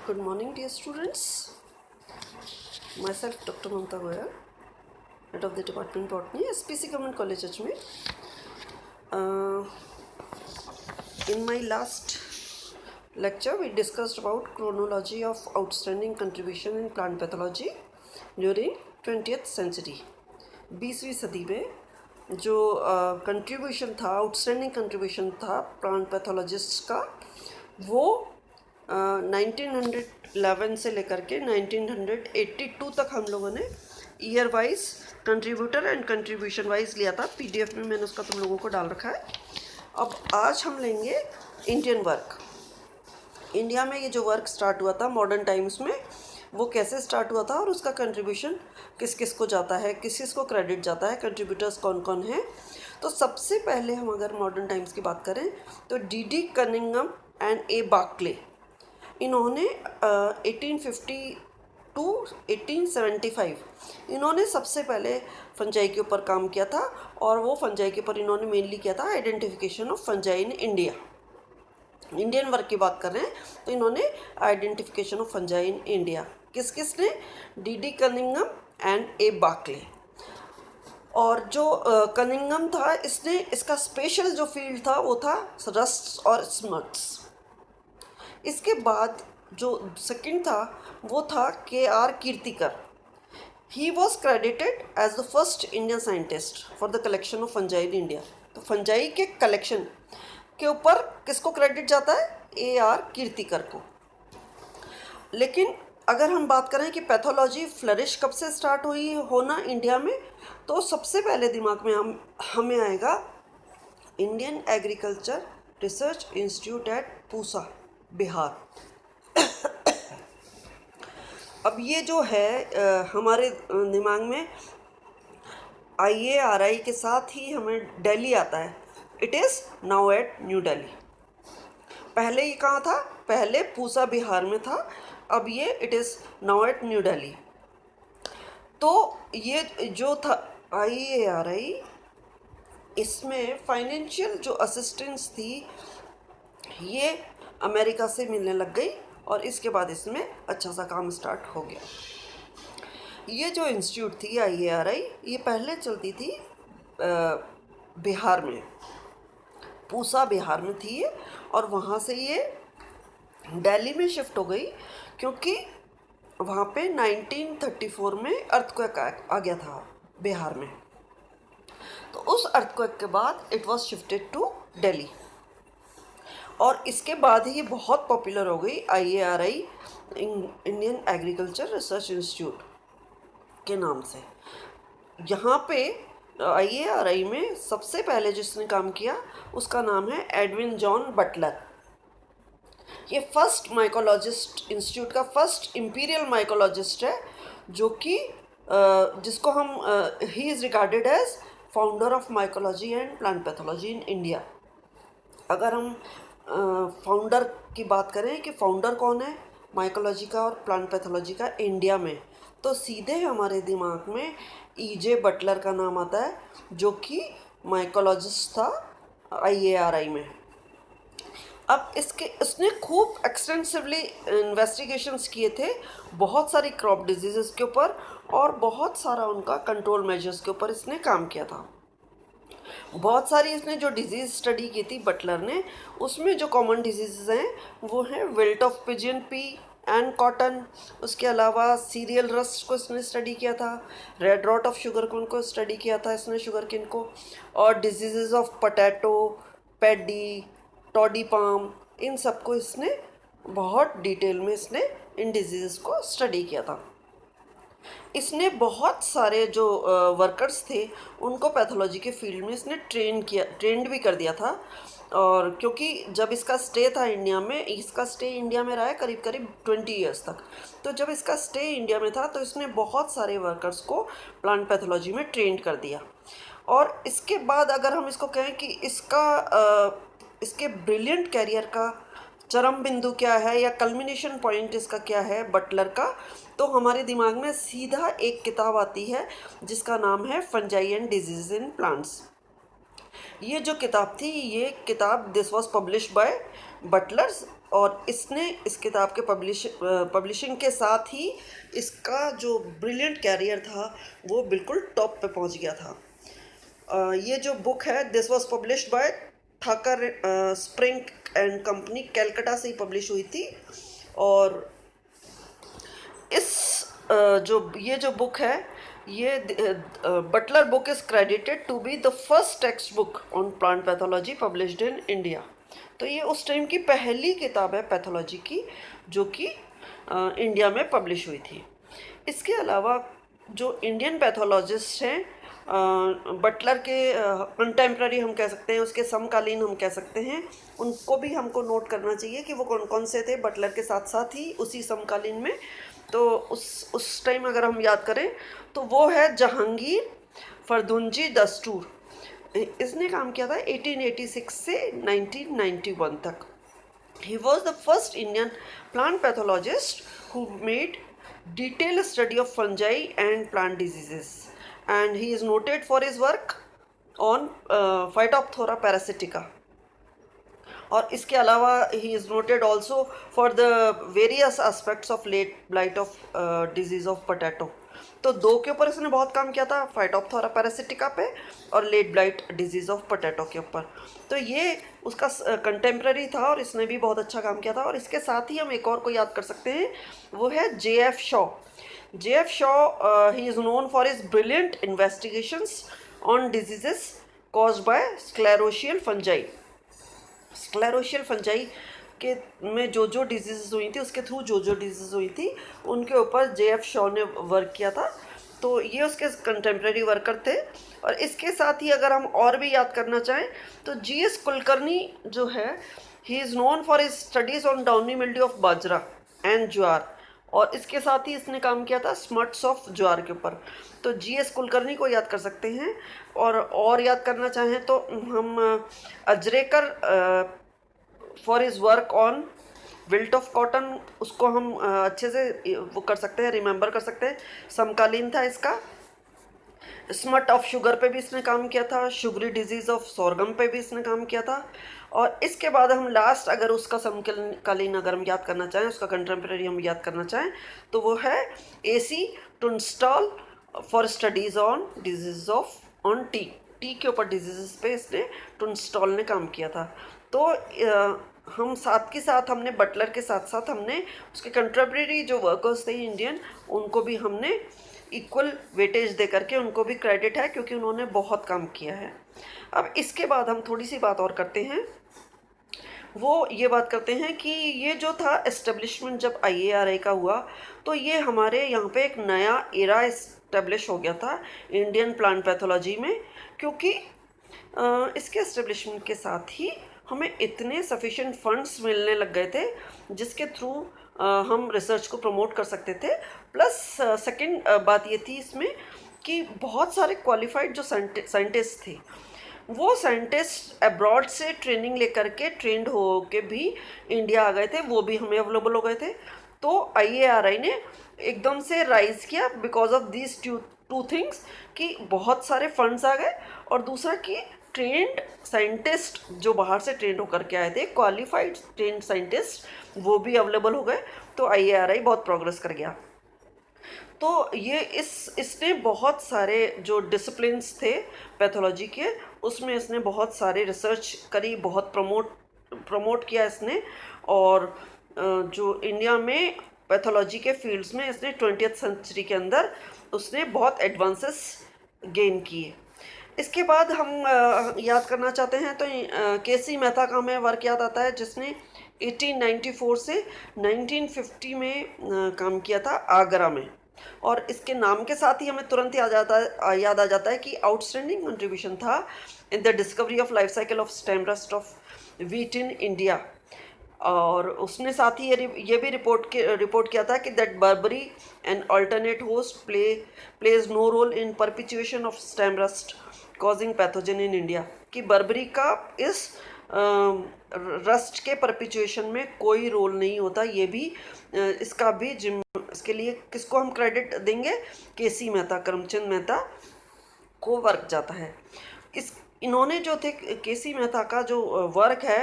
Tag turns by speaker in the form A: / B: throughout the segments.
A: Good morning, dear students. Myself, Dr. Mamta Goyal, head of the department Botany, SPC Government College, Ajmer. In my last lecture, we discussed about chronology of outstanding contribution in plant pathology during 20th century. 20वीं सदी में जो contribution था, outstanding contribution था plant pathologist का, वो 1911 से लेकर के 1982 तक हम लोगों ने year wise contributor and contribution wise लिया था। पीडीएफ में मैंने उसका तुम लोगों को डाल रखा है। अब आज हम लेंगे इंडियन वर्क। इंडिया में ये जो वर्क स्टार्ट हुआ था मॉडर्न टाइम्स में, वो कैसे स्टार्ट हुआ था और उसका कंट्रीब्यूशन किस किस को जाता है, किस किस को क्रेडिट जाता है, कंट्रीब्यूटर्स कौन कौन हैं। तो सबसे पहले हम अगर मॉडर्न टाइम्स की बात करें तो D Cunningham and A Barclay, इन्होंने 1850 टू 1875 इन्होंने सबसे पहले फंजाई के ऊपर काम किया था, और वो फंजाई के ऊपर इन्होंने मेनली किया था identification of fungi in India. Indian work की बात कर रहे हैं तो इन्होंने identification of fungi in India किस किस ने, D Cunningham and A Barclay. और जो कनिंघम था, इसने इसका स्पेशल जो फील्ड था वो था रस्ट और स्मग्स। इसके बाद जो सेकंड था वो था K R. Kirtikar. He was credited as the first Indian scientist for the collection of fungi in India. तो फंजाई के कलेक्शन के ऊपर किसको क्रेडिट जाता है? ए.आर. कीर्तिकर को। लेकिन अगर हम बात करें कि पैथोलॉजी फ्लरिश कब से स्टार्ट हुई होना इंडिया में, तो सबसे पहले दिमाग में हमें आएगा Indian agriculture research institute eight Pusa, Bihar. अब ये जो है हमारे दिमाग में IARI के साथ ही हमें दिल्ली आता है। It is now at new Delhi. पहले ये कहाँ था? पहले पूसा बिहार में था, अब ये it is now at new Delhi. तो ये जो था IARI, इसमें फाइनेंशियल जो असिस्टेंस थी ये अमेरिका से मिलने लग गई, और इसके बाद इसमें अच्छा सा काम स्टार्ट हो गया। ये जो इंस्टीट्यूट थी IARI, ये पहले चलती थी बिहार में, पूसा बिहार में थी ये, और वहाँ से ये दिल्ली में शिफ्ट हो गई क्योंकि वहाँ पे 1934 में अर्थक्वेक आ गया था बिहार में। तो उस अर्थक्वेक के बाद it was shifted to Delhi, और इसके बाद ही ये बहुत पॉपुलर हो गई IARI, Indian agriculture research institute के नाम से। यहाँ पे IARI में सबसे पहले जिसने काम किया उसका नाम है एडविन जॉन बटलर। ये फर्स्ट माइकोलॉजिस्ट, इंस्टीट्यूट का फर्स्ट इंपीरियल माइकोलॉजिस्ट है, जो कि जिसको हम he is regarded as founder of mycology and plant pathology in India. अगर हम फाउंडर की बात करें कि फाउंडर कौन है माइकोलॉजी का और प्लांट पैथोलॉजी का इंडिया में, तो सीधे हमारे दिमाग में E.J. बटलर का नाम आता है, जो कि माइकोलॉजिस्ट था IARI में। अब इसने खूब एक्सटेंसिवली इन्वेस्टिगेशंस किए थे बहुत सारी क्रॉप डिजीज़ के ऊपर, और बहुत सारा उनका कंट्रोल मेजर्स के ऊपर इसने काम किया था। बहुत सारी इसने जो डिजीज़ स्टडी की थी बटलर ने, उसमें जो कॉमन डिजीज़ हैं वो हैं wilt of pigeon pea and cotton. उसके अलावा सीरियल रस्ट को इसने स्टडी किया था, red rot of sugar cane को स्टडी किया था इसने, शुगर केन को, और disease of potato, paddy, toddy palm, इन सब को इसने बहुत डिटेल में इसने इन डिजीज़ को स्टडी किया था। इसने बहुत सारे जो वर्कर्स थे उनको पैथोलॉजी के फील्ड में इसने ट्रेंड भी कर दिया था। और क्योंकि जब इसका स्टे था इंडिया में, इसका स्टे इंडिया में रहा है करीब करीब 20 ईयर्स तक, तो जब इसका स्टे इंडिया में था तो इसने बहुत सारे वर्कर्स को प्लांट पैथोलॉजी में ट्रेंड कर दिया। और इसके बाद अगर हम इसको कहें कि इसके ब्रिलियंट कैरियर का चरम बिंदु क्या है या कल्मिनेशन पॉइंट इसका क्या है बटलर का, तो हमारे दिमाग में सीधा एक किताब आती है जिसका नाम है fungi and disease in plants. ये जो किताब थी, ये किताब this was published bye butlers और इसने इस किताब के पब्लिशिंग के साथ ही इसका जो ब्रिलियंट कैरियर था वो बिल्कुल टॉप पे पहुंच गया था। ये जो बुक है this was published by Thacker Spink and company, Calcutta से ही पब्लिश हुई थी। और इस ये जो बुक है ये Butler book is credited to be the first text book on plant pathology published in India. तो ये उस टाइम की पहली किताब है पैथोलॉजी की जो कि इंडिया में पब्लिश हुई थी। इसके अलावा जो इंडियन पैथोलॉजिस्ट हैं बटलर के कंटेम्प्ररी हम कह सकते हैं, उसके समकालीन हम कह सकते हैं, उनको भी हमको नोट करना चाहिए कि वो कौन कौन से थे बटलर के साथ साथ ही उसी समकालीन में। तो उस टाइम अगर हम याद करें तो वो है जहांगीर फरदुंजी दस्तूर। इसने काम किया था 1886 से 1991 तक। He was the first Indian plant pathologist who made detailed study of fungi and plant diseases, and he is noted for his work on Phytophthora parasitica. और इसके अलावा he is noted also for the various aspects of late blight of disease of potato. तो दो के ऊपर इसने बहुत काम किया था, फाइटोप्थोरा पैरासिटिका पे और late blight disease of potato के ऊपर। तो ये उसका कंटेम्प्रेरी था और इसने भी बहुत अच्छा काम किया था। और इसके साथ ही हम एक और को याद कर सकते हैं, वो है J.F. Shaw. J.F. Shaw he is known for his brilliant investigations on diseases caused by sclerotial fungi. Sclerotial fungi के में जो डिजीज़ हुई थी उसके थ्रू जो डिजीज़ हुई थी उनके ऊपर J.F. शॉ ने वर्क किया था। तो ये उसके कंटेम्प्रेरी वर्कर थे। और इसके साथ ही अगर हम और भी याद करना चाहें तो G.S. कुलकर्णी जो है he is known for his studies on downy mildew of bajra and jowar. और इसके साथ ही इसने काम किया था स्मट्स ऑफ ज्वार के ऊपर। तो G.S. कुलकर्णी को याद कर सकते हैं। और याद करना चाहें तो हम Ajrekar for his work on wilt of cotton, उसको हम अच्छे से वो कर सकते हैं, रिमेंबर कर सकते हैं, समकालीन था इसका। स्मट ऑफ शुगर पे भी इसने काम किया था, शुगरी डिजीज़ ऑफ सोरगम पे भी इसने काम किया था। और इसके बाद हम लास्ट अगर उसका समकालीन अगर हम याद करना चाहें, उसका कंटेम्प्रेरी हम याद करना चाहें तो वो है AC Tunstall for studies on disease of on tea के ऊपर डिजीज़ पे इसने टुनस्टॉल ने काम किया था। तो हम साथ के साथ हमने बटलर के साथ साथ हमने उसके कंटेम्प्रेरी जो वर्कर्स थे इंडियन, उनको भी हमने इक्वल वेटेज दे करके उनको भी क्रेडिट है क्योंकि उन्होंने बहुत काम किया है। अब इसके बाद हम थोड़ी सी बात और करते हैं, वो ये बात करते हैं कि ये जो था एस्टेब्लिशमेंट जब IARI का हुआ तो ये हमारे यहाँ पे एक नया एरा एस्टेब्लिश हो गया था इंडियन प्लांट पैथोलॉजी में। क्योंकि इसके एस्टेब्लिशमेंट के साथ ही हमें इतने सफिशिएंट फंड्स मिलने लग गए थे जिसके थ्रू हम रिसर्च को प्रमोट कर सकते थे। प्लस सेकंड बात ये थी इसमें कि बहुत सारे क्वालिफाइड जो साइंटिस्ट थे वो साइंटिस्ट अब्रॉड से ट्रेनिंग लेकर के ट्रेंड हो के भी इंडिया आ गए थे, वो भी हमें अवेलेबल हो गए थे। तो IARI ने एकदम से राइज किया because of this two things कि बहुत सारे फंड्स आ गए और दूसरा कि ट्रेंड साइंटिस्ट जो बाहर से ट्रेंड होकर के आए थे, क्वालिफाइड ट्रेंड साइंटिस्ट, वो भी अवेलेबल हो गए। तो IARI बहुत प्रोग्रेस कर गया। तो ये इसने बहुत सारे जो डिसिप्लिन्स थे पैथोलॉजी के उसमें इसने बहुत सारे रिसर्च करी, बहुत प्रमोट किया इसने। और जो इंडिया में पैथोलॉजी के फील्ड्स में इसने 20th सेंचुरी के अंदर उसने बहुत एडवांसेस गेन किए। इसके बाद हम याद करना चाहते हैं तो KC मेहता का हमें वर्क याद आता है जिसने 1894 से 1950 में काम किया था आगरा में। और इसके नाम के साथ ही हमें तुरंत याद आ जाता है कि आउटस्टैंडिंग कंट्रीब्यूशन था in the discovery of life cycle of stem rust of wheat in India. और उसने साथ ही ये भी रिपोर्ट किया था कि that barberry and alternate host plays no role in perpetuation of stem rust causing pathogen in India. कि barberry का इस रस्ट के परपिचुएशन में कोई रोल नहीं होता। ये भी इसका भी इसके लिए किसको हम क्रेडिट देंगे, KC मेहता, करमचंद मेहता को वर्क जाता है। इन्होंने जो थे KC मेहता का जो वर्क है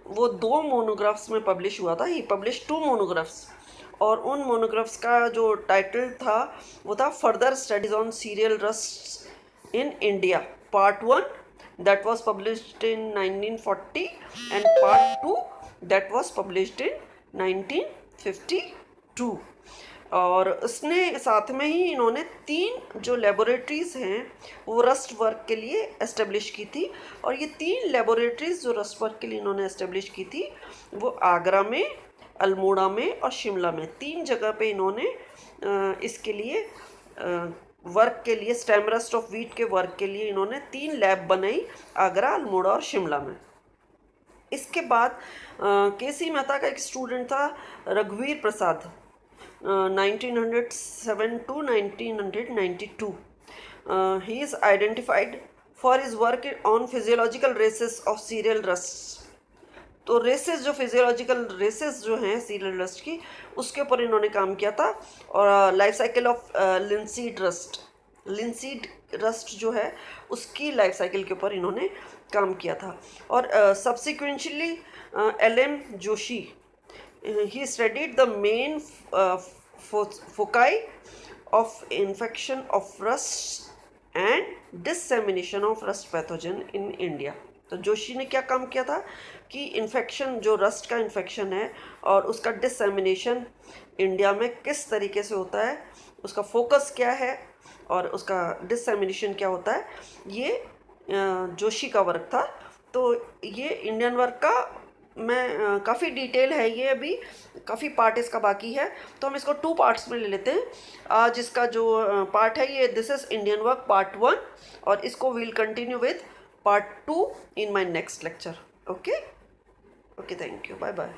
A: वो 2 मोनोग्राफ्स में पब्लिश हुआ था। ही पब्लिश 2 मोनोग्राफ्स, और उन मोनोग्राफ्स का जो टाइटल था वो था further studies on serial rust in India part 1 that was published in 1940 and part 2 that was published in 1952। और उसने साथ में ही इन्होंने 3 जो लेबोरेटरीज़ हैं वो रस्ट वर्क के लिए एस्टेब्लिश की थी। और ये 3 लेबोरेटरीज़ जो रस्ट वर्क के लिए इन्होंने एस्टेब्लिश की थी वो आगरा में, अल्मोड़ा में और शिमला में 3 जगह पे इन्होंने इसके लिए वर्क के लिए, स्टेम रस्ट ऑफ वीट के वर्क के लिए इन्होंने 3 लैब बनाई, आगरा, अल्मोड़ा और शिमला में। इसके बाद केसी मेहता का एक स्टूडेंट था रघुवीर प्रसाद, 1907 to 1992. He is identified for his work on physiological races of cereal rusts. तो रेसेस, जो फिजियोलॉजिकल रेसेस जो हैं सीरियल रस्ट की, उसके ऊपर इन्होंने काम किया था। और life cycle of linseed rust जो है उसकी लाइफ साइकिल के ऊपर इन्होंने काम किया था। और subsequently LM Joshi, he studied the main foci of infection of rust and dissemination of rust pathogen in India। तो जोशी ने क्या काम किया था कि इन्फेक्शन, जो रस्ट का इन्फेक्शन है और उसका डिसएमिनेशन इंडिया में किस तरीके से होता है, उसका फोकस क्या है और उसका डिसएमिनेशन क्या होता है, ये जोशी का वर्क था। तो ये इंडियन वर्क का मैं काफ़ी डिटेल है, ये अभी काफ़ी पार्ट इसका बाकी है, तो हम इसको 2 पार्ट्स में ले लेते हैं। आज इसका जो पार्ट है ये this is Indian work part 1, और इसको will continue with part 2 in my next lecture. Okay, thank you, bye bye.